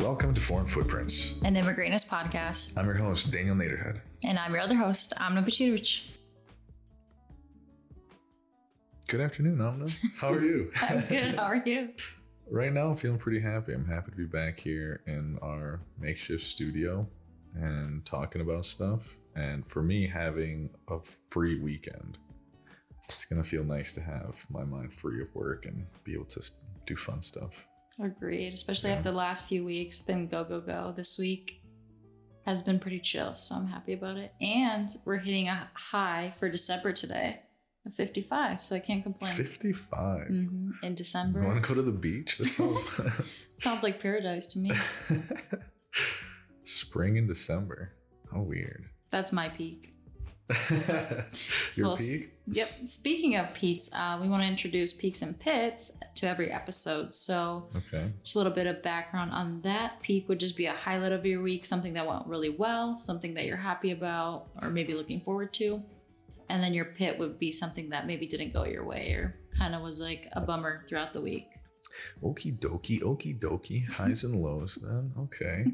Welcome to Foreign Footprints, an Immigrantist podcast. I'm your host, Daniel Naderhead. And I'm your other host, Amna Bachirovich. Good afternoon, Amna. How are you? I'm good. How are you? Right now, I'm feeling pretty happy. I'm happy to be back here in our makeshift studio and talking about stuff. And for me, having a free weekend, it's going to feel nice to have my mind free of work and be able to do fun stuff. Agreed. Especially after the last few weeks, been go. This week has been pretty chill, so I'm happy about it. And we're hitting a high for December today of 55, so I can't complain. 55? In December. You want to go to the beach? That sounds like paradise to me. Spring in December. How weird. That's my peak. Your peak? Yep. Speaking of peaks, we want to introduce peaks and pits to every episode. So just a little bit of background on that. Peak would just be a highlight of your week, something that went really well, something that you're happy about, or maybe looking forward to. And then your pit would be something that maybe didn't go your way or kind of was like a bummer throughout the week. Okie dokie. Highs and lows then. Okay.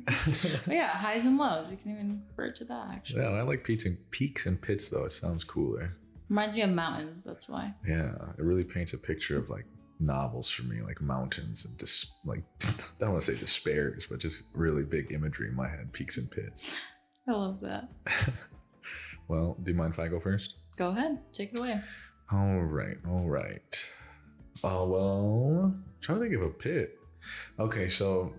Yeah, highs and lows. You can even refer to that, actually. Yeah, I like peaks and pits, though. It sounds cooler. Reminds me of mountains, that's why. Yeah, it really paints a picture of like novels for me, like mountains and like, I don't want to say despairs, but just really big imagery in my head, peaks and pits. I love that. Well, do you mind if I go first? Go ahead. Take it away. All right. Oh, well, trying to think of a pit. Okay, so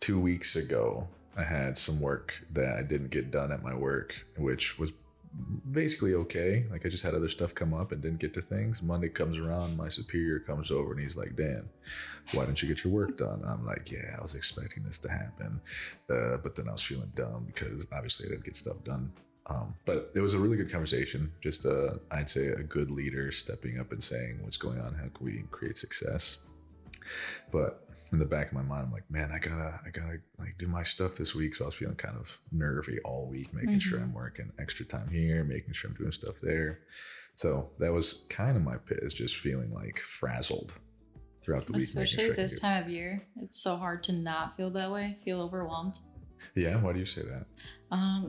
2 weeks ago, I had some work that I didn't get done at my work, which was basically okay. Like I just had other stuff come up and didn't get to things. Monday comes around, my superior comes over and he's like, Dan, why didn't you get your work done? I'm like, yeah, I was expecting this to happen. But then I was feeling dumb because obviously I didn't get stuff done. But it was a really good conversation. Just I'd say a good leader stepping up and saying what's going on, how can we create success? But in the back of my mind, I'm like, man, I gotta like do my stuff this week. So I was feeling kind of nervy all week, making sure I'm working extra time here, making sure I'm doing stuff there. So that was kind of my pit, is just feeling like frazzled throughout the week. Especially this time of year, it's so hard to not feel that way, feel overwhelmed. Yeah, why do you say that?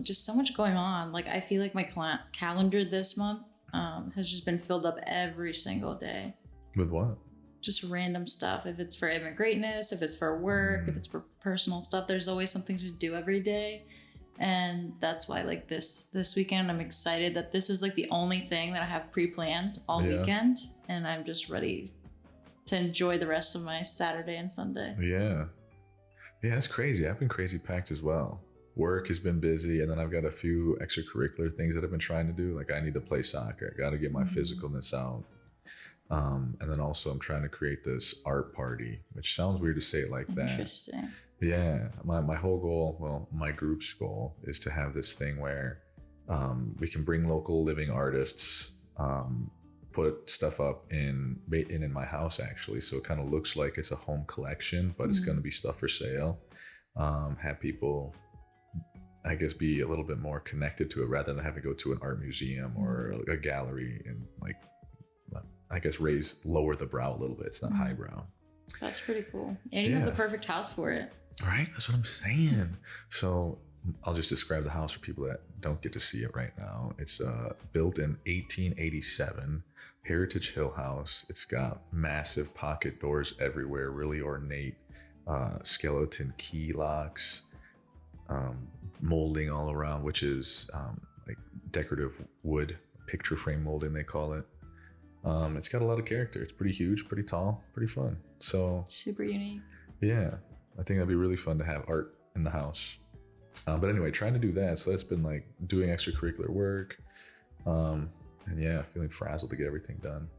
Just so much going on. Like I feel like my calendar this month has just been filled up every single day. With what? Just random stuff. If it's for immigrantness, if it's for work, if it's for personal stuff, there's always something to do every day. And that's why like this weekend, I'm excited that this is like the only thing that I have pre-planned all weekend. And I'm just ready to enjoy the rest of my Saturday and Sunday. Yeah, it's crazy. I've been crazy packed as well. Work has been busy, and then I've got a few extracurricular things that I've been trying to do. Like I need to play soccer. I got to get my physicalness out. And then also I'm trying to create this art party, which sounds weird to say it like that. Interesting. Yeah. My whole goal, well, my group's goal is to have this thing where we can bring local living artists, put stuff up in my house, actually. So it kind of looks like it's a home collection, but it's going to be stuff for sale. Have people, I guess, be a little bit more connected to it rather than having to go to an art museum or a gallery and like, I guess lower the brow a little bit. It's not highbrow. That's pretty cool. And you have the perfect house for it. Right? That's what I'm saying. So I'll just describe the house for people that don't get to see it right now. It's built in 1887, Heritage Hill house. It's got massive pocket doors everywhere, really ornate skeleton key locks, molding all around, which is like decorative wood, picture frame molding, they call it. It's got a lot of character. It's pretty huge, pretty tall, pretty fun. So super unique. Yeah, I think that'd be really fun to have art in the house. But anyway, trying to do that. So that's been like doing extracurricular work. And yeah, feeling frazzled to get everything done.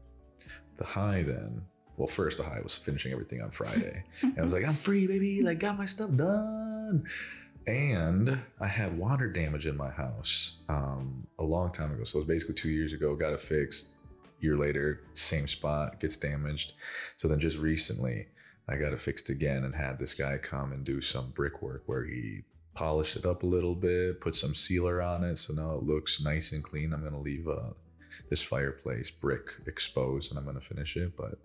The high then, well, first the high was finishing everything on Friday. And I was like, I'm free, baby. Like got my stuff done. And I had water damage in my house a long time ago. So it was basically 2 years ago, got it fixed. Year later, same spot gets damaged. So then just recently I got it fixed again and had this guy come and do some brickwork where he polished it up a little bit, put some sealer on it. So now it looks nice and clean. I'm going to leave this fireplace brick exposed and I'm going to finish it, but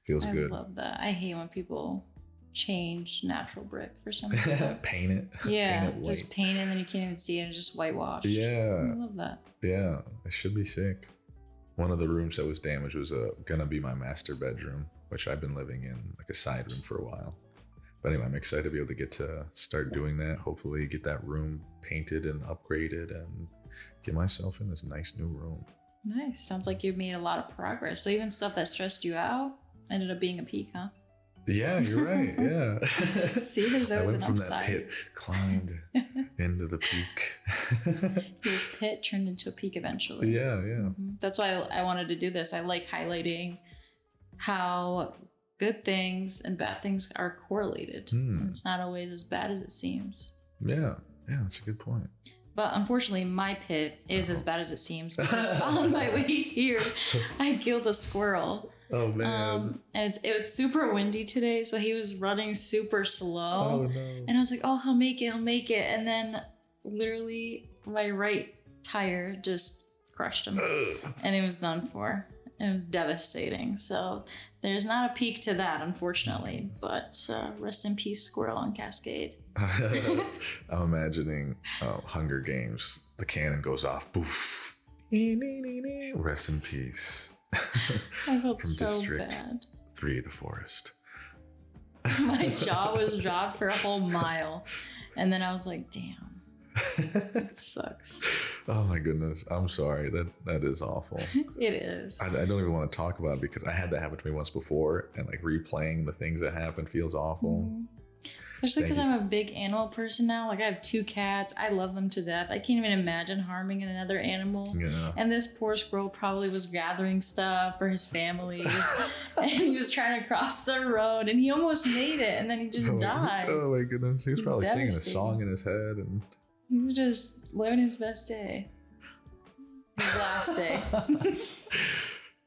feels good. I love that. I hate when people change natural brick for some reason. Paint it. Yeah, Paint it white. just paint it and then you can't even see it. It's just whitewashed. Yeah. I love that. Yeah, it should be sick. One of the rooms that was damaged was gonna be my master bedroom, which I've been living in, like a side room for a while. But anyway, I'm excited to be able to get to start doing that. Hopefully get that room painted and upgraded and get myself in this nice new room. Nice. Sounds like you've made a lot of progress. So even stuff that stressed you out ended up being a peak, huh? Yeah, you're right. Yeah. See, there's always an from upside. That pit, climbed into the peak. Your pit turned into a peak eventually. Yeah. Mm-hmm. That's why I wanted to do this. I like highlighting how good things and bad things are correlated. It's not always as bad as it seems. Yeah, that's a good point. But unfortunately, my pit is as bad as it seems because on my way here, I killed a squirrel. Oh man! And it was super windy today, so he was running super slow. Oh no! And I was like, "Oh, he'll make it! And then, literally, my right tire just crushed him, and it was done for. It was devastating. So there's not a peak to that, unfortunately. But rest in peace, squirrel on Cascade. I'm imagining Hunger Games. The cannon goes off. Poof. Rest in peace. I felt From so District bad. 3, the forest. My jaw was dropped for a whole mile. And then I was like, damn. It sucks. Oh my goodness. I'm sorry. That is awful. It is. I don't even want to talk about it because I had that happen to me once before, and like replaying the things that happened feels awful. Mm-hmm. Especially because I'm a big animal person now. Like I have 2 cats. I love them to death. I can't even imagine harming another animal. Yeah. And this poor squirrel probably was gathering stuff for his family. And he was trying to cross the road and he almost made it. And then he just died. Oh my goodness. He was probably singing a devastating. song in his head. And he was just living his best day. His last day.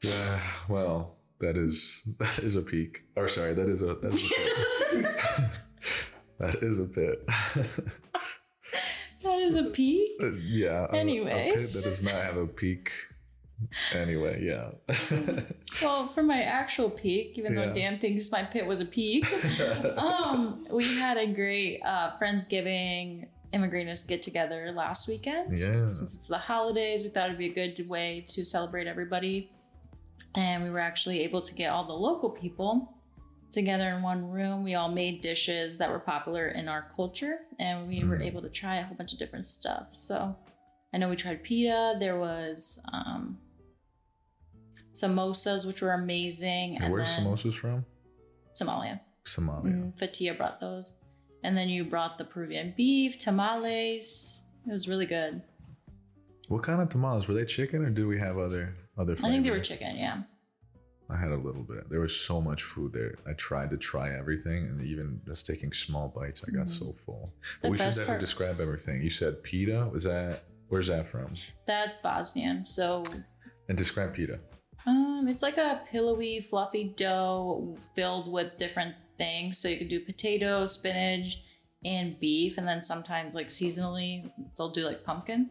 Yeah, well, that is a peak. Or sorry, that is a pit. That is a pit. That is a peak? Yeah. Anyways. A pit that does not have a peak. Anyway, yeah. Well, for my actual peak, even though Dan thinks my pit was a peak, we had a great Friendsgiving immigrantist get together last weekend. Yeah. Since it's the holidays, we thought it'd be a good way to celebrate everybody. And we were actually able to get all the local people together in one room. We all made dishes that were popular in our culture, and we were able to try a whole bunch of different stuff. So I know we tried pita. There was samosas, which were amazing. And where's samosas from? Somalia. Fatia brought those. And then you brought the Peruvian beef, tamales. It was really good. What kind of tamales? Were they chicken or did we have other flavors? I think they were chicken, yeah. I had a little bit. There was so much food there. I tried to try everything, and even just taking small bites, I got so full. But we should definitely describe everything. You said pita. Where's that from? That's Bosnian. So. And describe pita. It's like a pillowy, fluffy dough filled with different things. So you could do potato, spinach, and beef, and then sometimes, like seasonally, they'll do like pumpkin.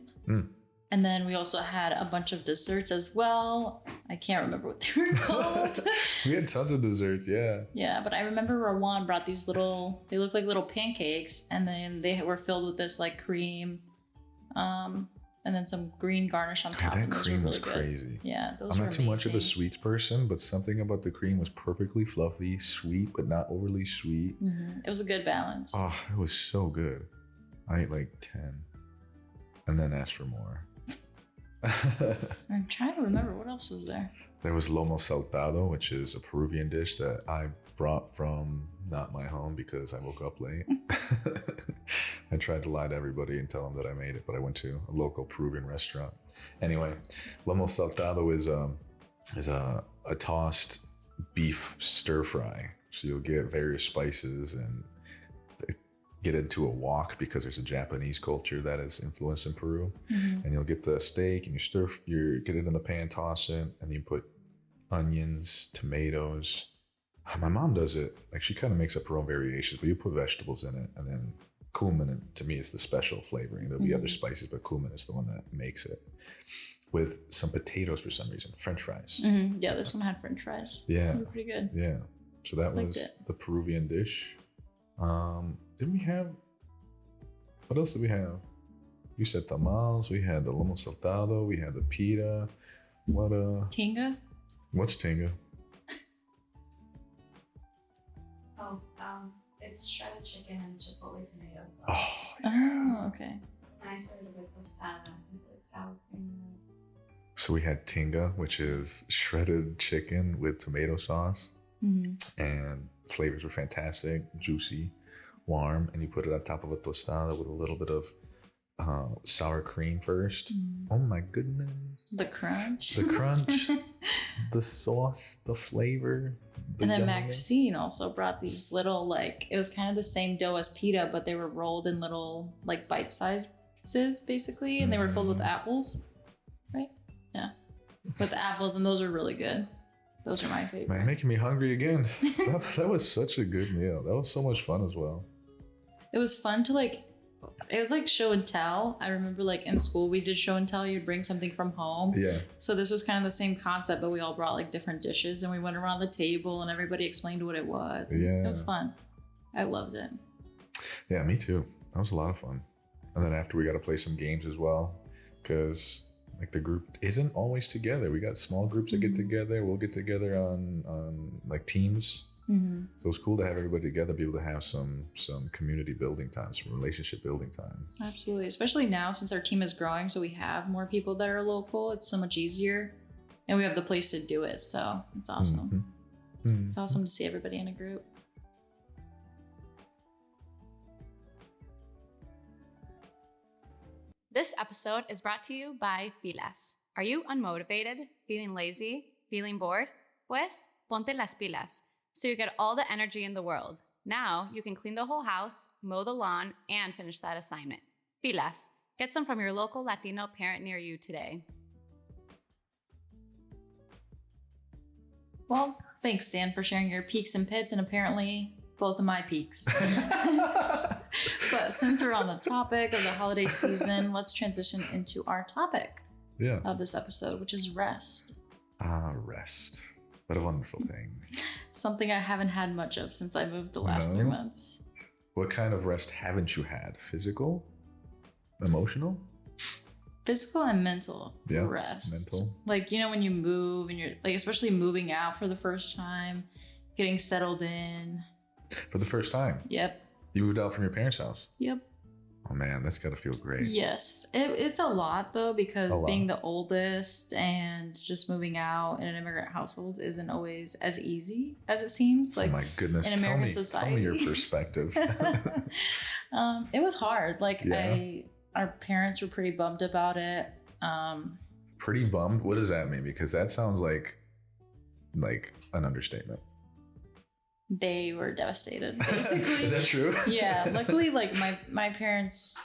And then we also had a bunch of desserts as well. I can't remember what they were called. We had tons of desserts, yeah. Yeah, but I remember Rawan brought these they look like little pancakes, and then they were filled with this like cream, and then some green garnish on top. That cream was crazy. Good. Yeah, those were I'm not too much of a amazing. sweets person, but something about the cream was perfectly fluffy, sweet, but not overly sweet. It was a good balance. Oh, it was so good. I ate like 10 and then asked for more. I'm trying to remember what else was there. There was lomo saltado, which is a Peruvian dish that I brought from not my home because I woke up late. I tried to lie to everybody and tell them that I made it, but I went to a local Peruvian restaurant. Anyway, lomo saltado is a tossed beef stir fry. So you'll get various spices and get into a wok because there's a Japanese culture that is influenced in Peru. And you'll get the steak and you get it in the pan, toss it, and you put onions, tomatoes. My mom does it, like she kind of makes up her own variations, but you put vegetables in it, and then cumin, and to me it's the special flavoring. There'll be other spices, but cumin is the one that makes it. With some potatoes for some reason, French fries. Yeah, this one had French fries. Yeah. They were pretty good. Yeah. So that was the Peruvian dish. Didn't we have? What else did we have? You said tamales. We had the lomo saltado. We had the pita. What Tinga? What's tinga? Oh, it's shredded chicken and chipotle tomato sauce. Oh, yeah. Oh, okay. And I started with tostadas and like sour cream. So we had tinga, which is shredded chicken with tomato sauce, and flavors were fantastic, juicy, warm, and you put it on top of a tostada with a little bit of sour cream first. Oh my goodness. The crunch. The crunch, the sauce, the flavor. And then Maxine also brought these little, like, it was kind of the same dough as pita, but they were rolled in little, like, bite sizes, basically, and they were filled with apples, right? Yeah. With apples, and those were really good. Those are my favorite. Man, making me hungry again. That was such a good meal. That was so much fun as well. It was fun to, like, it was like show and tell. I remember, like, in school we did show and tell. You'd bring something from home. Yeah. So this was kind of the same concept, but we all brought like different dishes and we went around the table and everybody explained what it was. Yeah. It was fun. I loved it. Yeah, me too. That was a lot of fun. And then after we got to play some games as well, because like the group isn't always together. We got small groups that get together. We'll get together on like teams. So it's cool to have everybody together, be able to have some community building time, some relationship building time. Absolutely. Especially now since our team is growing, so we have more people that are local. It's so much easier and we have the place to do it. So it's awesome. It's awesome to see everybody in a group. This episode is brought to you by Pilas. Are you unmotivated, feeling lazy, feeling bored? Pues ponte las pilas, so you get all the energy in the world. Now you can clean the whole house, mow the lawn, and finish that assignment. Pilas. Get some from your local Latino parent near you today. Well, thanks, Dan, for sharing your peaks and pits, and apparently both of my peaks. But since we're on the topic of the holiday season, let's transition into our topic of this episode, which is rest. Rest. What a wonderful thing. Something I haven't had much of since I moved the last 3 months. What kind of rest haven't you had? Physical? Emotional? Physical and mental rest. Mental. Like, you know, when you move and you're like, especially moving out for the first time, getting settled in. For the first time? Yep. You moved out from your parents' house? Yep. Oh man, that's gotta feel great. Yes. It's a lot though, because being the oldest and just moving out in an immigrant household isn't always as easy as it seems. Like, oh my goodness, in American society. Tell me your perspective. It was hard. Like our parents were pretty bummed about it. Pretty bummed? What does that mean? Because that sounds like an understatement. They were devastated, basically. Is that true? Yeah. Luckily, like my parents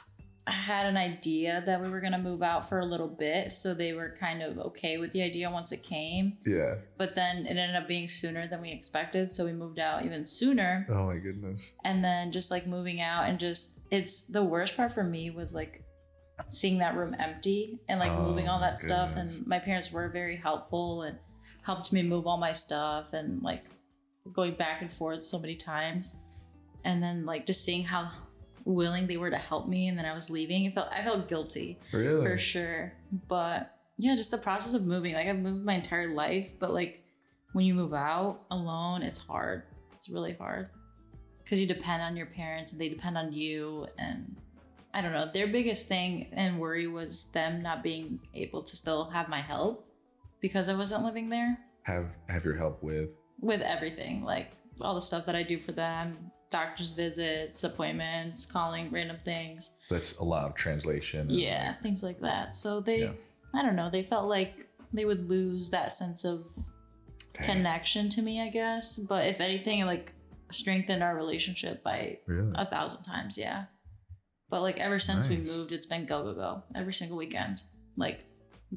had an idea that we were going to move out for a little bit. So they were kind of okay with the idea once it came. Yeah. But then it ended up being sooner than we expected. So we moved out even sooner. Oh my goodness. And then just like moving out and it's the worst part for me was like seeing that room empty and like moving all that stuff. And my parents were very helpful and helped me move all my stuff and like going back and forth so many times, and then like just seeing how willing they were to help me, and then I was leaving. I felt guilty, really, for sure. But yeah, just the process of moving. Like I've moved my entire life, but like when you move out alone, it's hard. It's really hard because you depend on your parents and they depend on you. And I don't know, their biggest thing and worry was them not being able to still have my help because I wasn't living there. Have your help with everything, like all the stuff that I do for them, doctor's visits, appointments, calling, random things. That's a lot of translation. Yeah, things like that. So they, I don't know, they felt like they would lose that sense of connection to me, I guess. But if anything, it like strengthened our relationship by 1,000 times. Yeah. But like ever since we moved, it's been go every single weekend. Like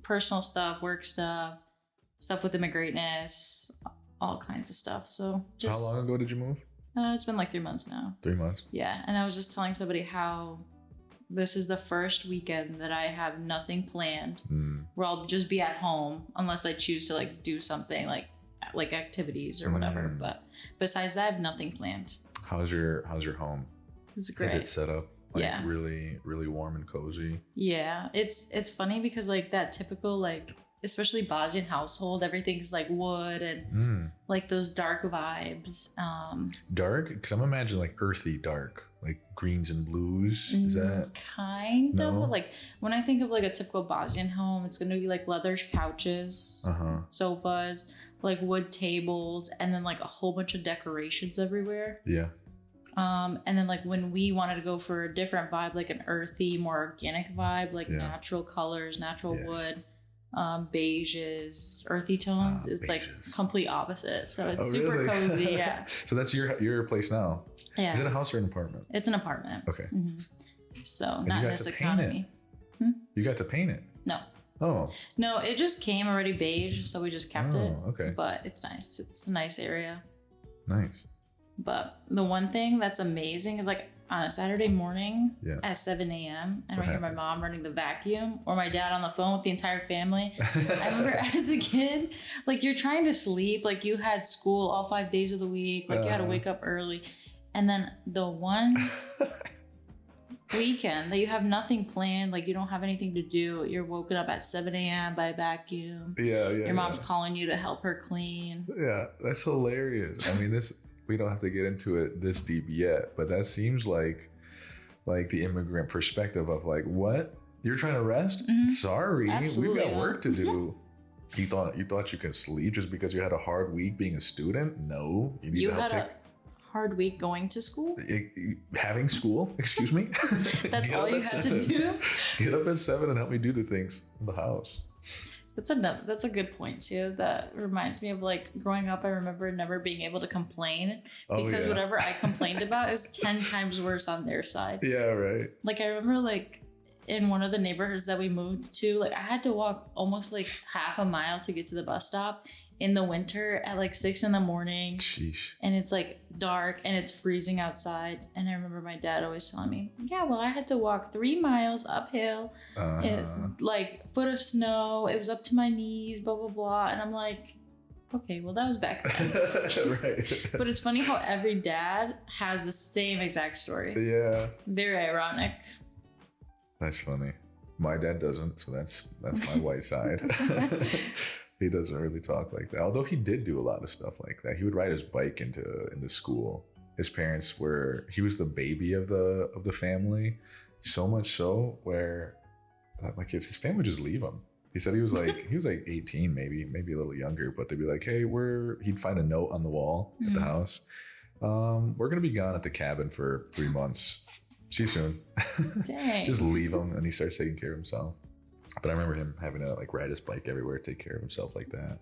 personal stuff, work stuff with immigrantness, all kinds of stuff. So just how long ago did you move? It's been like 3 months now. 3 months. Yeah. And I was just telling somebody how this is the first weekend that I have nothing planned, where I'll just be at home unless I choose to like do something like activities or whatever. But besides that, I have nothing planned. How's your home? It's great. Is it set up like Yeah. really, really warm and cozy? Yeah, it's funny because like that typical like especially Bosnian household, everything's like wood and like those dark vibes. Dark? Because I'm imagining like earthy dark, like greens and blues. Is that kind No? of like when I think of like a typical Bosnian home, it's gonna be like leather couches, sofas, like wood tables, and then like a whole bunch of decorations everywhere. Yeah. And then like when we wanted to go for a different vibe, like an earthy, more organic vibe, like natural colors, natural wood, beiges, earthy tones, it's like beiges. complete opposite. So it's Oh, super really? cozy. Yeah. So that's your place now. Yeah. Is it a house or an apartment? It's an apartment. Okay. So And not you in got this to paint economy. You got to paint it. No. Oh. No, it just came already beige, so we just kept it. Okay. But it's nice. It's a nice area. Nice. But the one thing that's amazing is like on a Saturday morning at 7 a.m. and I hear my happens? mom running the vacuum or my dad on the phone with the entire family. I remember as a kid, like you're trying to sleep, like you had school all 5 days of the week, like you had to wake up early. And then the one weekend that you have nothing planned, like you don't have anything to do, you're woken up at 7 a.m. by a vacuum. Yeah. Your mom's calling you to help her clean. Yeah, that's hilarious. I mean, we don't have to get into it this deep yet, but that seems like the immigrant perspective of like, what? You're trying to rest? Sorry, Absolutely we've got not. work to do. You thought you could sleep just because you had a hard week being a student? No, you need You to help had a hard week going to school? having school. Excuse me. That's all you had to do? Get up at 7 and help me do the things in the house. That's a good point too. That reminds me of like growing up. I remember never being able to complain because whatever I complained about is 10 times worse on their side. Yeah, right. Like I remember like in one of the neighborhoods that we moved to, like I had to walk almost like half a mile to get to the bus stop in the winter at like 6 a.m. Sheesh. And it's like dark and it's freezing outside. And I remember my dad always telling me, yeah, well, I had to walk 3 miles uphill, like foot of snow. It was up to my knees, blah, blah, blah. And I'm like, okay, well, that was back then. Right. But it's funny how every dad has the same exact story. Yeah. Very ironic. That's funny. My dad doesn't, so that's my white side. He doesn't really talk like that. Although he did do a lot of stuff like that. He would ride his bike into school. His parents he was the baby of the family, so much so where like his family would just leave him. He said he was like 18, maybe a little younger, but they'd be like, hey, he'd find a note on the wall at the house. We're gonna be gone at the cabin for 3 months. See you soon. Dang. Just leave him, and he starts taking care of himself. But I remember him having to like ride his bike everywhere, take care of himself like that.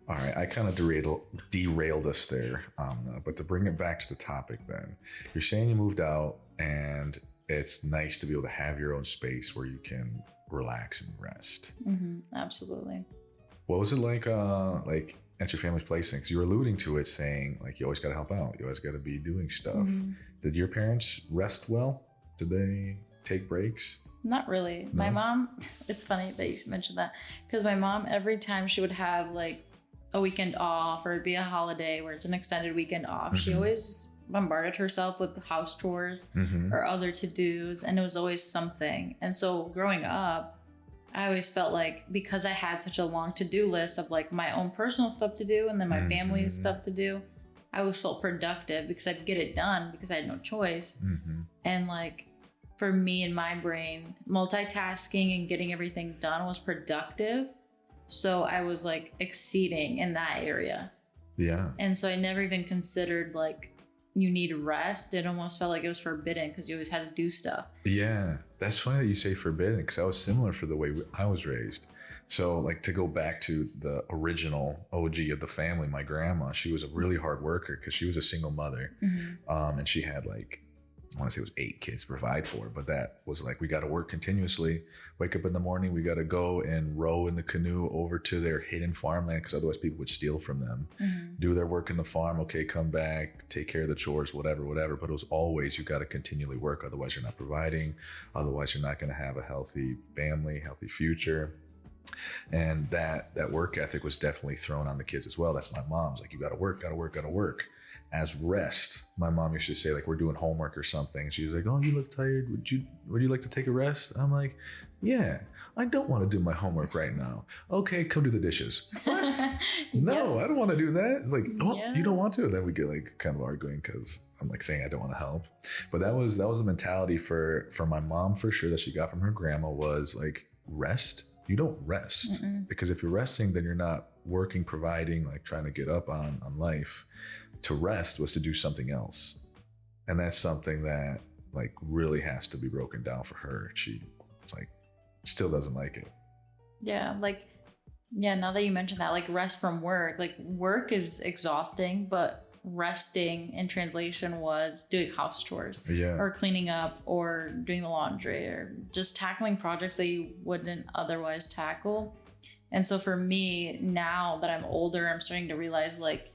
All right, I kind of derailed us there. But to bring it back to the topic then, you're saying you moved out and it's nice to be able to have your own space where you can relax and rest. Absolutely. What was it like at your family's place? Because you were alluding to it saying like you always got to help out. You always got to be doing stuff. Did your parents rest well? Did they take breaks? Not really. No? My mom, it's funny that you mentioned that because my mom, every time she would have like a weekend off or it'd be a holiday where it's an extended weekend off, she always bombarded herself with house chores or other to-dos, and it was always something. And so growing up, I always felt like because I had such a long to-do list of like my own personal stuff to do and then my family's stuff to do, I always felt productive because I'd get it done because I had no choice. And like for me in my brain, multitasking and getting everything done was productive. So I was like exceeding in that area. Yeah. And so I never even considered like you need rest. It almost felt like it was forbidden because you always had to do stuff. Yeah. That's funny that you say forbidden because I was similar for the way I was raised. So like to go back to the original OG of the family, my grandma, she was a really hard worker because she was a single mother. And she had like, I want to say it was 8 kids to provide for, but that was like, we got to work continuously. Wake up in the morning, we got to go and row in the canoe over to their hidden farmland because otherwise people would steal from them. Do their work in the farm. Okay, come back, take care of the chores, whatever. But it was always, you got to continually work. Otherwise you're not providing. Otherwise you're not going to have a healthy family, healthy future. And that work ethic was definitely thrown on the kids as well. That's my mom's like, you got to work. as rest. My mom used to say, like, we're doing homework or something. She was like, oh, you look tired. Would you like to take a rest? I'm like, yeah, I don't want to do my homework right now. Okay, come do the dishes. No, I don't want to do that. Like, oh, you don't want to? And then we get like kind of arguing because I'm like saying I don't want to help. But that was the mentality for my mom, for sure, that she got from her grandma, was like, rest. You don't rest. Because if you're resting, then you're not working, providing, like trying to get up on life. To rest was to do something else. And that's something that like really has to be broken down for her. She like still doesn't like it. Yeah, like, yeah, now that you mentioned that, like rest from work, like work is exhausting, but resting in translation was doing house chores or cleaning up or doing the laundry or just tackling projects that you wouldn't otherwise tackle. And so for me, now that I'm older, I'm starting to realize like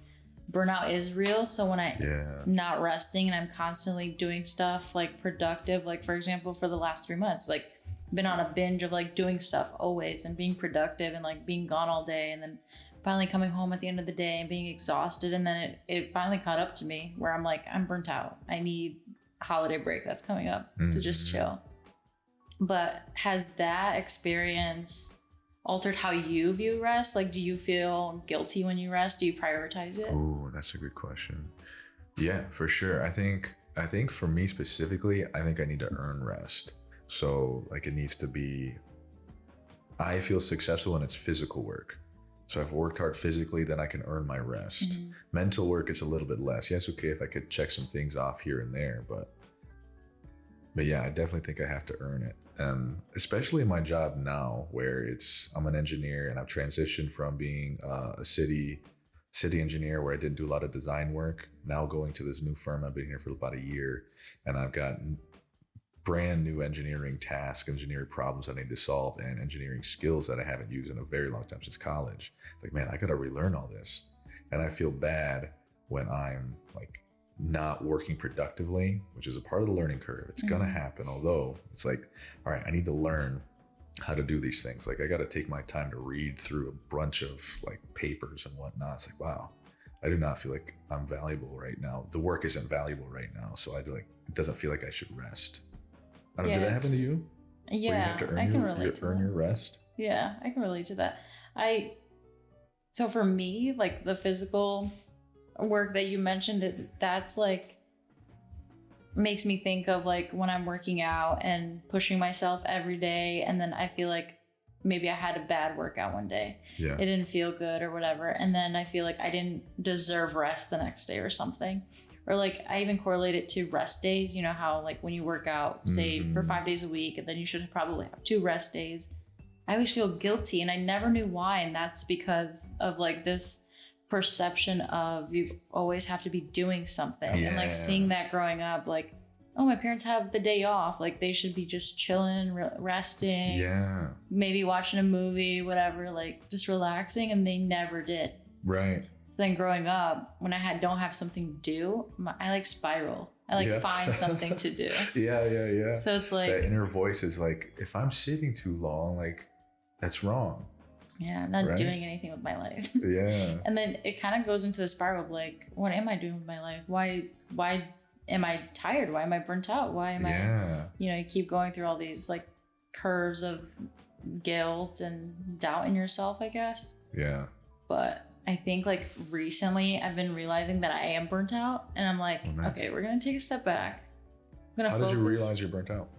burnout is real. So when I'm not resting and I'm constantly doing stuff like productive, like for example, for the last 3 months, like been on a binge of like doing stuff always and being productive and like being gone all day and then finally coming home at the end of the day and being exhausted. And then it finally caught up to me where I'm like, I'm burnt out. I need a holiday break that's coming up to just chill. But has that experience altered how you view rest? Like, do you feel guilty when you rest? Do you prioritize it? Oh, that's a good question. Yeah, for sure. I think for me specifically, I think I need to earn rest. So like it needs to be, I feel successful when it's physical work. So I've worked hard physically, then I can earn my rest. Mental work is a little bit less. Yes, okay, if I could check some things off here and there, but yeah, I definitely think I have to earn it. Especially in my job now, where I'm an engineer and I've transitioned from being a city engineer where I didn't do a lot of design work, now going to this new firm. I've been here for about a year and I've got brand new engineering tasks, engineering problems I need to solve, and engineering skills that I haven't used in a very long time, since college. Like, man, I got to relearn all this. And I feel bad when I'm like not working productively, which is a part of the learning curve. It's going to happen. Although it's like, all right, I need to learn how to do these things. Like I got to take my time to read through a bunch of like papers and whatnot. It's like, wow, I do not feel like I'm valuable right now. The work isn't valuable right now. So it doesn't feel like I should rest. I don't know, did that happen to you? Yeah, where you have to earn your rest? Yeah, I can relate to that. So for me, like the physical work that you mentioned, that's like makes me think of like when I'm working out and pushing myself every day, and then I feel like maybe I had a bad workout one day. Yeah. It didn't feel good or whatever, and then I feel like I didn't deserve rest the next day or something. Or like I even correlate it to rest days. You know how like when you work out, say for 5 days a week, and then you should probably have 2 rest days. I always feel guilty and I never knew why. And that's because of like this perception of you always have to be doing something. And like seeing that growing up, like, oh, my parents have the day off. Like they should be just chilling, resting, maybe watching a movie, whatever, like just relaxing. And they never did. Right. So then growing up, when I don't have something to do, I like spiral. I like find something to do. Yeah. So it's like that inner voice is like, if I'm sitting too long, like that's wrong. Yeah, I'm not doing anything with my life. Yeah. And then it kind of goes into the spiral of like, what am I doing with my life? Why am I tired? Why am I burnt out? Why am I, you keep going through all these like curves of guilt and doubt in yourself, I guess. Yeah. But I think like recently I've been realizing that I am burnt out, and I'm like, okay, we're going to take a step back. How did you realize you're burnt out?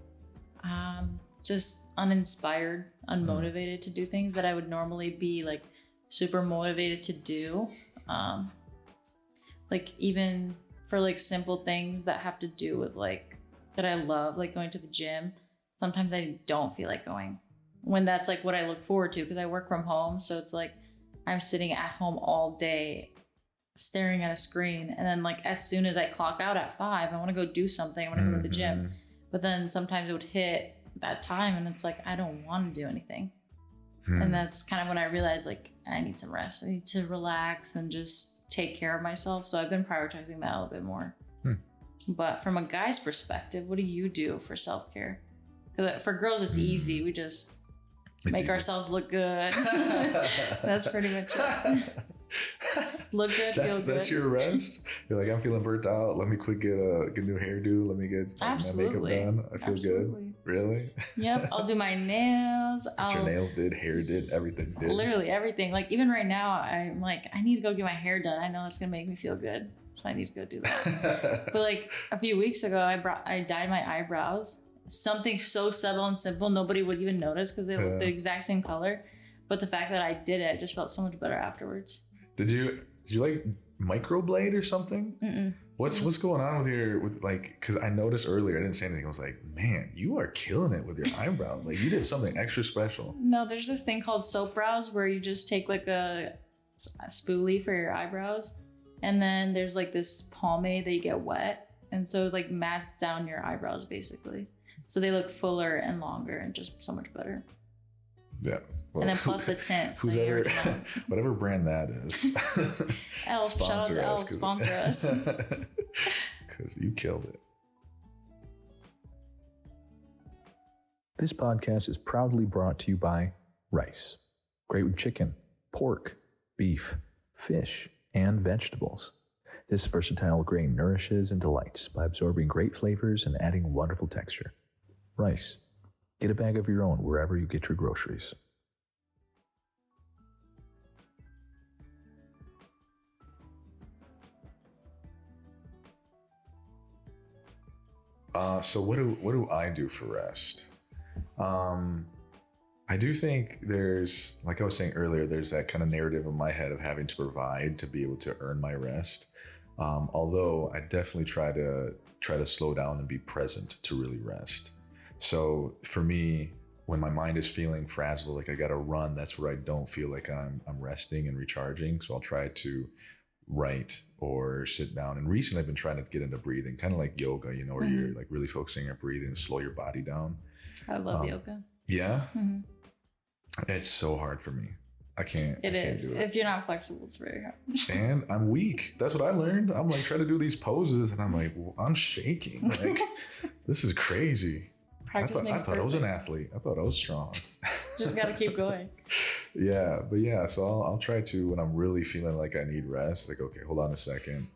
Just uninspired, unmotivated to do things that I would normally be like super motivated to do. Like even for like simple things that have to do with like, that I love, like going to the gym. Sometimes I don't feel like going when that's like what I look forward to, because I work from home. So it's like, I'm sitting at home all day staring at a screen. And then like, as soon as I clock out at 5, I want to go do something. I want to go to the gym. But then sometimes it would hit that time and it's like, I don't want to do anything. And that's kind of when I realized like, I need some rest. I need to relax and just take care of myself. So I've been prioritizing that a little bit more. But from a guy's perspective, what do you do for self-care? Because for girls, it's easy. We make ourselves look good. That's pretty much it. Look good, feel good. That's your rest. You're like, I'm feeling burnt out. Let me quick get a new hairdo. Let me get my makeup done. I feel good. Really? Yep. I'll do my nails. Your nails did, hair did, everything did. Literally everything. Like even right now, I'm like, I need to go get my hair done. I know it's gonna make me feel good, so I need to go do that. But like a few weeks ago, I dyed my eyebrows. Something so subtle and simple, nobody would even notice because they look the exact same color. But the fact that I did it, I just felt so much better afterwards. Did you like microblade or something? Mm-mm. What's going on with because I noticed earlier, I didn't say anything. I was like, man, you are killing it with your eyebrow. Like you did something extra special. No, there's this thing called soap brows where you just take like a spoolie for your eyebrows. And then there's like this pomade that you get wet. And so it like mats down your eyebrows basically. So they look fuller and longer and just so much better. Yeah. Well, and then plus the tint. So whatever brand that is. Elf, shout out to Elf, sponsor us. Because you killed it. This podcast is proudly brought to you by rice. Great with chicken, pork, beef, fish, and vegetables. This versatile grain nourishes and delights by absorbing great flavors and adding wonderful texture. Rice. Get a bag of your own wherever you get your groceries. So what do I do for rest? I do think there's, like I was saying earlier, there's that kind of narrative in my head of having to provide to be able to earn my rest. Although I definitely try to slow down and be present to really rest. So for me, when my mind is feeling frazzled, like I got to run, that's where I don't feel like I'm resting and recharging. So I'll try to write or sit down. And recently I've been trying to get into breathing, kind of like yoga, where you're like really focusing on your breathing and slow your body down. I love yoga. Yeah. Mm-hmm. It's so hard for me. I can't. It is. If you're not flexible, it's very hard. And I'm weak. That's what I learned. I'm like trying to do these poses and I'm like, well, I'm shaking. Like, this is crazy. I thought I was an athlete. I thought I was strong. Just got to keep going. Yeah. But yeah, so I'll try to, when I'm really feeling like I need rest, like, okay, hold on a second.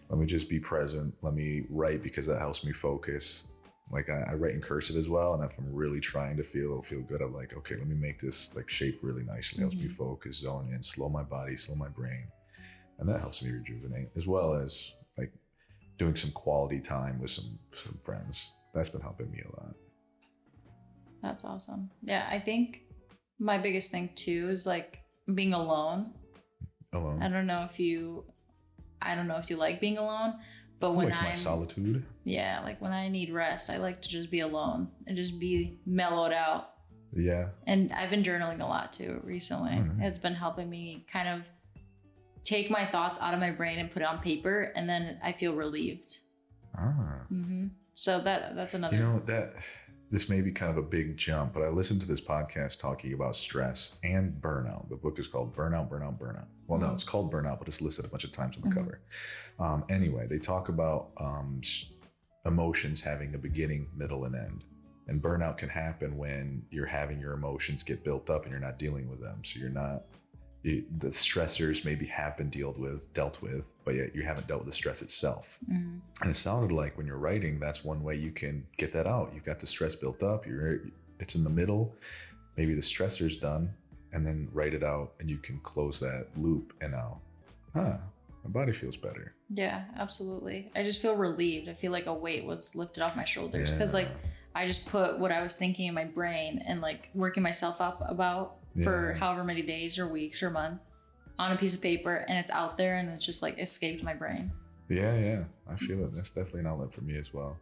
Let me just be present. Let me write because that helps me focus. Like I write in cursive as well. And if I'm really trying to feel good, I'm like, okay, let me make this like shape really nicely. Helps me focus, zone in, slow my body, slow my brain. And that helps me rejuvenate, as well as like doing some quality time with some friends. That's been helping me a lot. That's awesome. Yeah, I think my biggest thing too is like being alone. I don't know if you like being alone, but when my solitude. Yeah, like when I need rest, I like to just be alone and just be mellowed out. Yeah. And I've been journaling a lot too recently. Mm-hmm. It's been helping me kind of take my thoughts out of my brain and put it on paper, and then I feel relieved. Mm-hmm. So that's another. This may be kind of a big jump, but I listened to this podcast talking about stress and burnout. The book is called Burnout. Well, no, it's called Burnout, but it's listed a bunch of times on the cover. Anyway, they talk about emotions having a beginning, middle, and end. And burnout can happen when you're having your emotions get built up and you're not dealing with them. So the stressors maybe have been dealt with, but yet you haven't dealt with the stress itself. Mm-hmm. And it sounded like when you're writing, that's one way you can get that out. You've got the stress built up, it's in the middle, maybe the stressor's done, and then write it out and you can close that loop and now, my body feels better. Yeah, absolutely. I just feel relieved. I feel like a weight was lifted off my shoulders because like I just put what I was thinking in my brain and like working myself up about for however many days or weeks or months on a piece of paper, and it's out there and it's just like escaped my brain. Yeah, I feel it. That's definitely an outlet for me as well.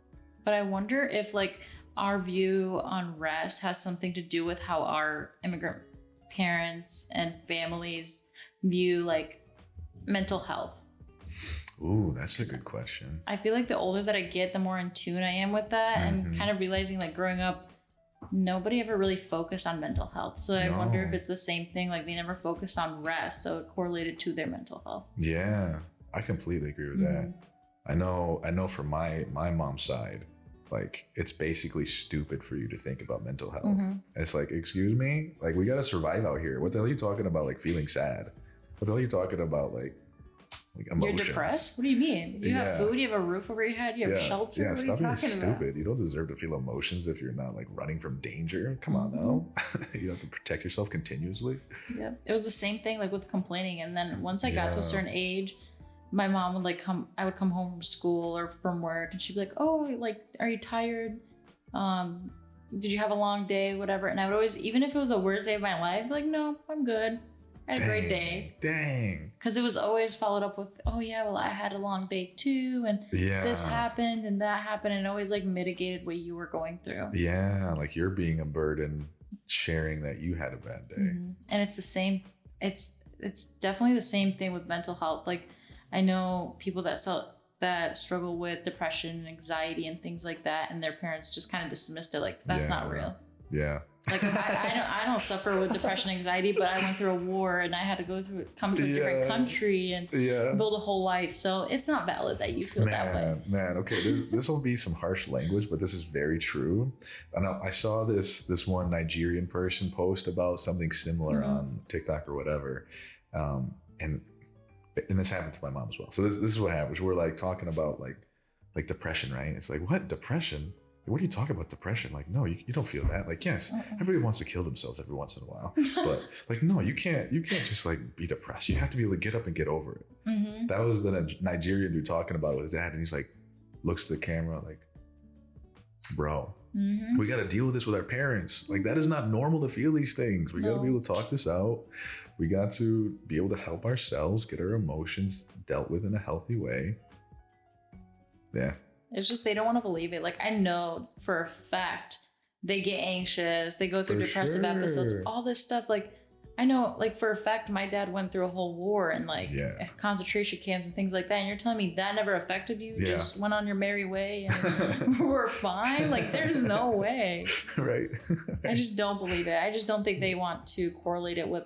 But I wonder if like our view on rest has something to do with how our immigrant parents and families view like mental health. Ooh, that's a good question. I feel like the older that I get, the more in tune I am with that, and kind of realizing like growing up, nobody ever really focused on mental health. So I wonder if it's the same thing. Like they never focused on rest, so it correlated to their mental health. Yeah, I completely agree with that. I know from my mom's side, like it's basically stupid for you to think about mental health. It's like, excuse me, like we gotta survive out here. What the hell are you talking about? Like feeling sad? I thought you were talking about like emotions. You're depressed? What do you mean? You have food, you have a roof over your head, you have shelter. Yeah, what are you stop being talking about? stupid. You don't deserve to feel emotions if you're not like running from danger. Come on now. You have to protect yourself continuously. Yeah. It was the same thing like with complaining. And then once I got to a certain age, my mom would like I would come home from school or from work and she'd be like, oh, like, are you tired? Did you have a long day? Whatever. And I would always, even if it was the worst day of my life, be like, no, I'm good. I had a great day. Dang. Because it was always followed up with, oh yeah, well, I had a long day too. And this happened and that happened. And always like mitigated what you were going through. Yeah. Like you're being a burden sharing that you had a bad day. Mm-hmm. And it's the same. It's definitely the same thing with mental health. Like I know people that struggle with depression and anxiety and things like that. And their parents just kind of dismissed it. Like that's not real. Yeah. Like I don't suffer with depression, anxiety, but I went through a war and I had to come to a different country and build a whole life. So it's not valid that you feel that way. Man, okay, this will be some harsh language, but this is very true. I saw this one Nigerian person post about something similar on TikTok or whatever, and this happened to my mom as well. So this is what happens. We're like talking about like depression, right? It's like, what, depression? What are you talking about, depression? Like, no, you don't feel that. Like, yes, everybody wants to kill themselves every once in a while, but like, no, you can't just like be depressed. You have to be able to get up and get over it. Mm-hmm. That was the Nigerian dude talking about it with his dad, and he's like, looks to the camera like, bro, we got to deal with this with our parents. Like, that is not normal to feel these things. We got to be able to talk this out. We got to be able to help ourselves get our emotions dealt with in a healthy way. Yeah. It's just they don't want to believe it. Like I know for a fact they get anxious, they go through depressive episodes, all this stuff. Like I know, like for a fact, my dad went through a whole war and like concentration camps and things like that. And you're telling me that never affected you? Just went on your merry way and we're fine? Like there's no way. Right. I just don't believe it. I just don't think they want to correlate it with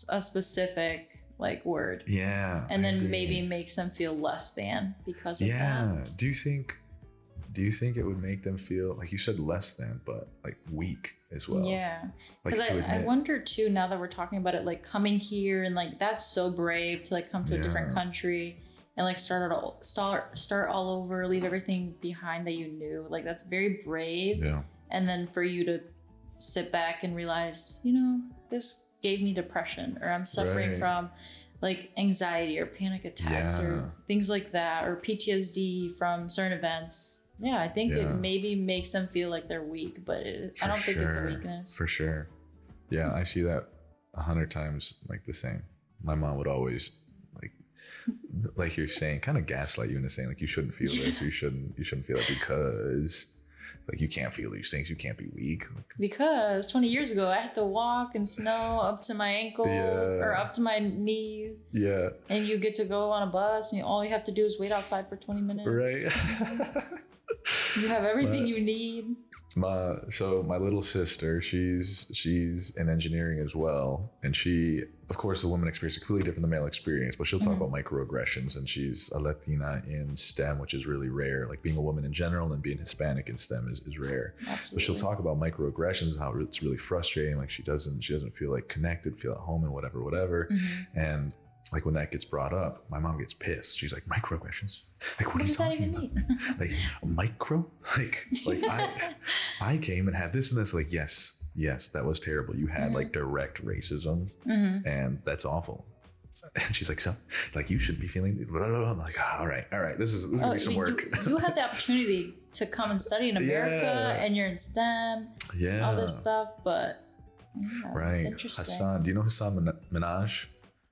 a specific like word. Yeah. And then maybe makes them feel less than because of that. Yeah. Do you think it would make them feel, like you said, less than, but like weak as well? Yeah. Because I wonder too, now that we're talking about it, like coming here and like that's so brave to like come to a different country and like start all over, leave everything behind that you knew. Like that's very brave. Yeah. And then for you to sit back and realize, this gave me depression, or I'm suffering from like anxiety or panic attacks or things like that, or PTSD from certain events. Yeah, I think it maybe makes them feel like they're weak, but I don't think it's a weakness. For sure. Yeah, I see that 100 times like the same. My mom would always like you're saying, kind of gaslight you into saying like you shouldn't feel this, you shouldn't feel it because like you can't feel these things, you can't be weak. Because 20 years ago I had to walk in snow up to my ankles or up to my knees. Yeah. And you get to go on a bus and all you have to do is wait outside for 20 minutes. Right. You have everything you need. My little sister, she's in engineering as well, and she, of course, the woman experience is completely different than the male experience, but she'll talk about microaggressions, and she's a Latina in STEM, which is really rare. Like being a woman in general and being Hispanic in STEM is rare. Absolutely. But she'll talk about microaggressions and how it's really frustrating. Like she doesn't feel like connected, feel at home, and whatever. And like when that gets brought up, my mom gets pissed. She's like, microaggressions? Like, what are you talking about? Like micro? Like I came and had this and this. Like, yes, that was terrible. You had like direct racism and that's awful. And she's like, so like you should be feeling blah, blah, blah. I'm like, all right. This is gonna be some work. You have the opportunity to come and study in America and you're in STEM, all this stuff, but right. It's interesting. Hassan, do you know Hassan Minaj?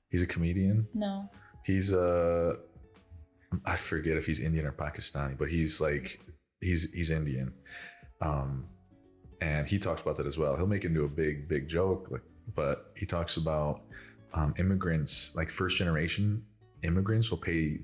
He's a comedian. No. He's I forget if he's Indian or Pakistani, but he's Indian. And he talks about that as well. He'll make it into a big joke, but he talks about immigrants, like first generation immigrants will pay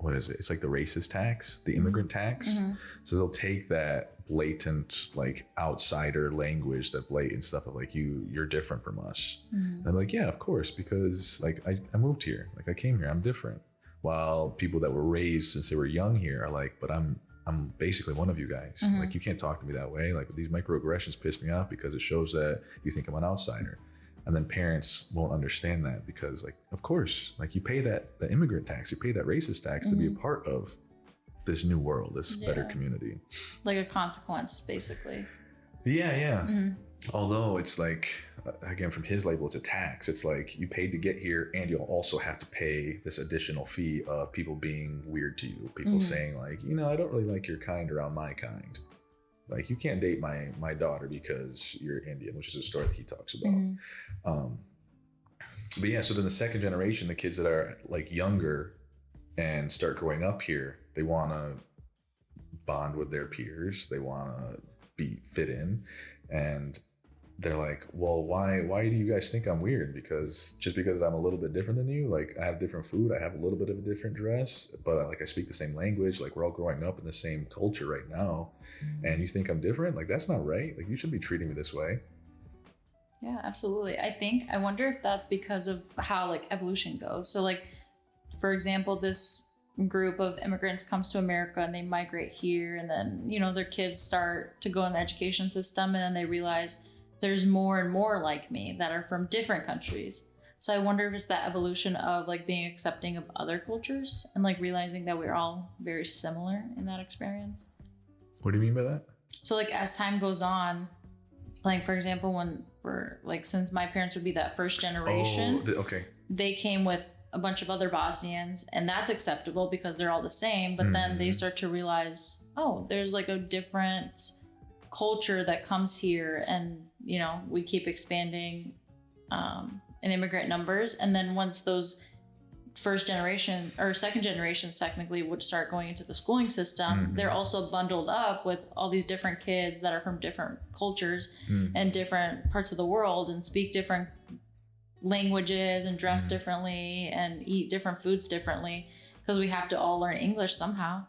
it's like the racist tax, the immigrant tax. So they'll take that blatant like outsider language, that blatant stuff of like you're different from us. And I'm like, yeah, of course, because like I moved here, like I came here, I'm different. While people that were raised since they were young here are like, but I'm basically one of you guys. Like you can't talk to me that way. Like these microaggressions piss me off because it shows that you think I'm an outsider. And then parents won't understand that because, like, of course, like you pay the immigrant tax, you pay that racist tax to be a part of this new world, this better community. Like a consequence, basically. Yeah. Although it's like, again, from his label, it's a tax. It's like you paid to get here, and you'll also have to pay this additional fee of people being weird to you. People saying like, I don't really like your kind around my kind. Like, you can't date my daughter because you're Indian, which is a story that he talks about. But yeah, so then the second generation, the kids that are like younger and start growing up here, they want to bond with their peers. They want to fit in. And they're like, well, why do you guys think I'm weird? Because I'm a little bit different than you. Like, I have different food. I have a little bit of a different dress, but like I speak the same language. Like, we're all growing up in the same culture right now. And you think I'm different? Like, that's not right. Like, you shouldn't be treating me this way. Yeah, absolutely. I wonder if that's because of how like evolution goes. So like, for example, this group of immigrants comes to America and they migrate here, and then, their kids start to go in the education system, and then they realize there's more and more like me that are from different countries. So I wonder if it's that evolution of like being accepting of other cultures and like realizing that we're all very similar in that experience. What do you mean by that? So like as time goes on, like for example, since my parents would be that first generation, they came with a bunch of other Bosnians, and that's acceptable because they're all the same. But then they start to realize, there's like a different culture that comes here, and we keep expanding in immigrant numbers. And then once those first generation or second generations technically would start going into the schooling system, they're also bundled up with all these different kids that are from different cultures and different parts of the world, and speak different languages and dress differently and eat different foods differently, because we have to all learn English somehow.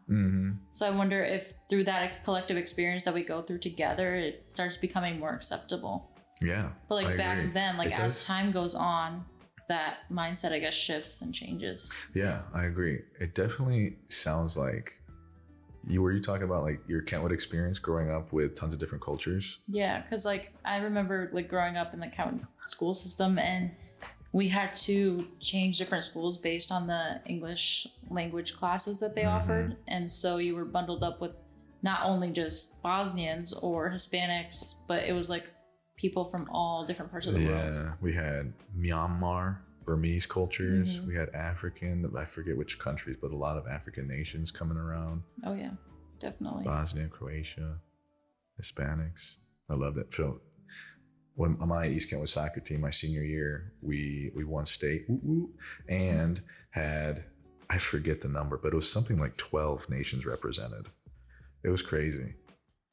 So I wonder if through that collective experience that we go through together, it starts becoming more acceptable. Yeah. But like I back agree. then, like as time goes on, that mindset, I guess, shifts and changes. Yeah, I agree. It definitely sounds like were you talking about like your Kentwood experience growing up with tons of different cultures? Yeah, because like I remember like growing up in the Kentwood school system, and we had to change different schools based on the English language classes that they offered. And so you were bundled up with not only just Bosnians or Hispanics, but it was like people from all different parts of the world. Yeah, we had Myanmar, Burmese cultures. We had African, I forget which countries, but a lot of African nations coming around. Oh yeah, definitely. Bosnia, Croatia, Hispanics. I love that. So when my East Kentwood soccer team, my senior year, we won state and had, I forget the number, but it was something like 12 nations represented. It was crazy.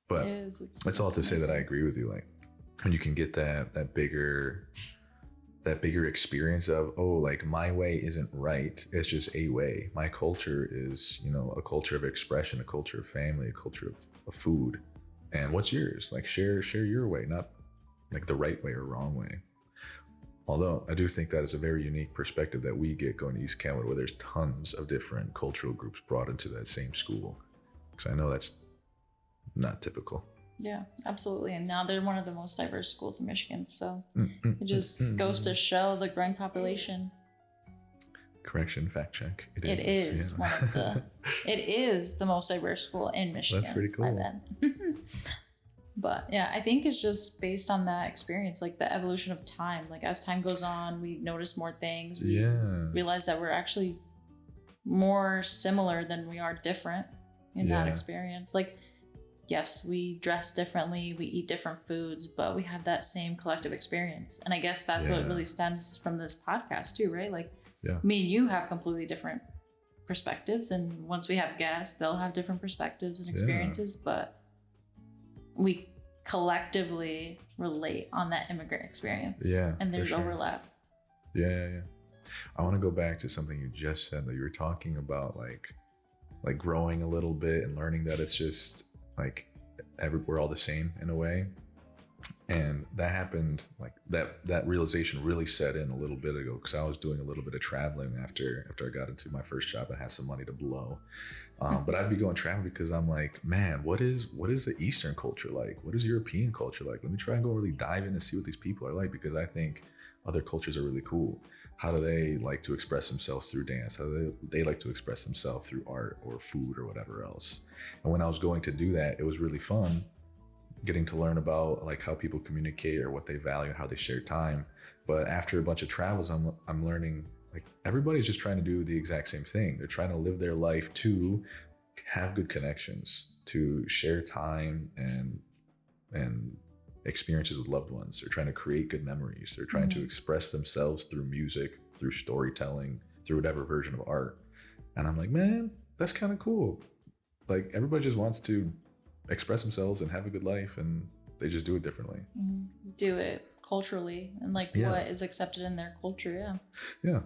But it's all to amazing. Say that I agree with you. Like, when you can get that bigger experience of, like my way isn't right, it's just a way. My culture is, a culture of expression, a culture of family, a culture of food. And what's yours? Like share your way, not like the right way or wrong way. Although I do think that is a very unique perspective that we get going to East Kentwood, where there's tons of different cultural groups brought into that same school. Because I know that's not typical. Yeah, absolutely. And now they're one of the most diverse schools in Michigan. So it just goes to show the growing population. Correction, fact check. It is one of the. It is the most diverse school in Michigan. That's pretty cool. But yeah, I think it's just based on that experience, like the evolution of time. Like as time goes on, we notice more things. We realize that we're actually more similar than we are different in that experience. Like, yes, we dress differently, we eat different foods, but we have that same collective experience. And I guess that's what really stems from this podcast too, right? Like me and you have completely different perspectives. And once we have guests, they'll have different perspectives and experiences, but we collectively relate on that immigrant experience. Yeah. And there's overlap. Yeah. I want to go back to something you just said, that you were talking about like growing a little bit and learning that it's just like we're all the same in a way. And that happened, like that realization really set in a little bit ago, because I was doing a little bit of traveling after I got into my first job and had some money to blow. But I'd be going traveling because I'm like, man, what is the Eastern culture like? What is European culture like? Let me try and go really dive in and see what these people are like, because I think other cultures are really cool. How do they like to express themselves through dance? How do they like to express themselves through art or food or whatever else? And when I was going to do that, it was really fun getting to learn about like how people communicate or what they value, how they share time. But after a bunch of travels, I'm learning like everybody's just trying to do the exact same thing. They're trying to live their life to have good connections, to share time and experiences with loved ones. They're trying to create good memories. They're trying to express themselves through music, through storytelling, through whatever version of art. And I'm like, man, that's kind of cool. Like everybody just wants to express themselves and have a good life, and they just do it differently. Do it culturally and like what is accepted in their culture. Yeah.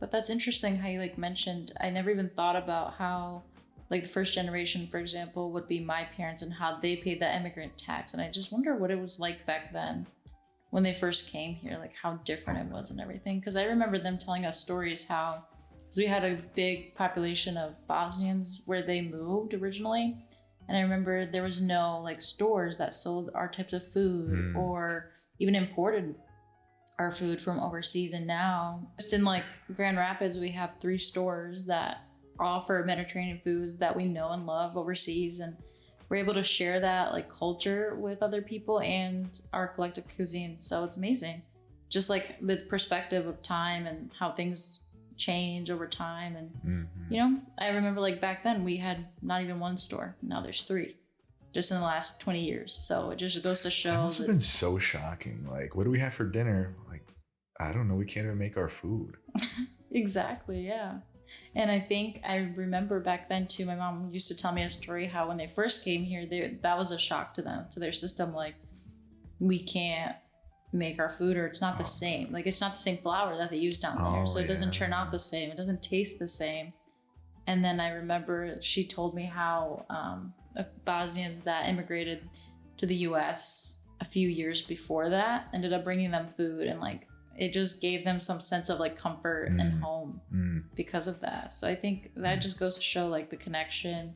But that's interesting how you like mentioned, I never even thought about how like the first generation, for example, would be my parents and how they paid that immigrant tax. And I just wonder what it was like back then when they first came here, like how different it was and everything. Because I remember them telling us stories how, because we had a big population of Bosnians where they moved originally. And I remember there was no like stores that sold our types of food or even imported our food from overseas. And now just in like Grand Rapids, we have 3 stores that offer Mediterranean foods that we know and love overseas. And we're able to share that like culture with other people and our collective cuisine. So it's amazing. Just like the perspective of time and how things change over time. And, you know, I remember like back then we had not even 1 store. Now there's 3 just in the last 20 years. So it just goes to show. That must have been so shocking. Like, what do we have for dinner? Like, I don't know. We can't even make our food. Exactly. Yeah. And I think I remember back then too, my mom used to tell me a story how when they first came here, that was a shock to them, to their system. Like, we can't make our food, or it's not the same. Like, it's not the same flour that they use down there. So it doesn't turn out the same. It doesn't taste the same. And then I remember she told me how Bosnians that immigrated to the US a few years before that ended up bringing them food, and like it just gave them some sense of like comfort and home because of that. So I think that just goes to show like the connection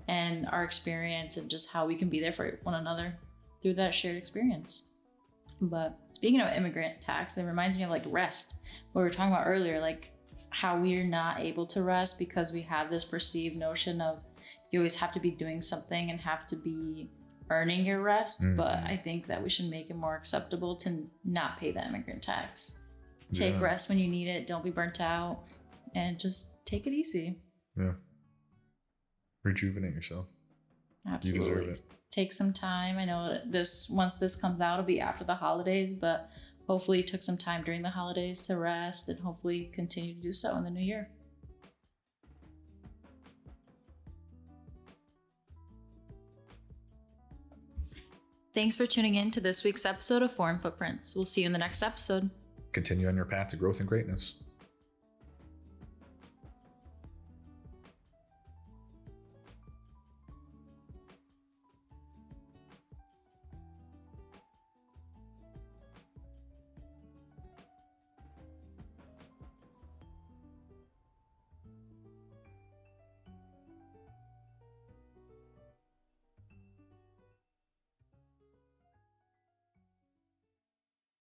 and our experience and just how we can be there for one another through that shared experience. But speaking of immigrant tax, it reminds me of like rest, what we were talking about earlier, like how we're not able to rest because we have this perceived notion of you always have to be doing something and have to be earning your rest. But I think that we should make it more acceptable to not pay the immigrant tax. Take rest when you need it. Don't be burnt out, and just take it easy. Yeah. Rejuvenate yourself. Absolutely. You deserve it. Take some time. I know that once this comes out, it'll be after the holidays, but hopefully you took some time during the holidays to rest, and hopefully continue to do so in the new year. Thanks for tuning in to this week's episode of Foreign Footprints. We'll see you in the next episode. Continue on your path to growth and greatness.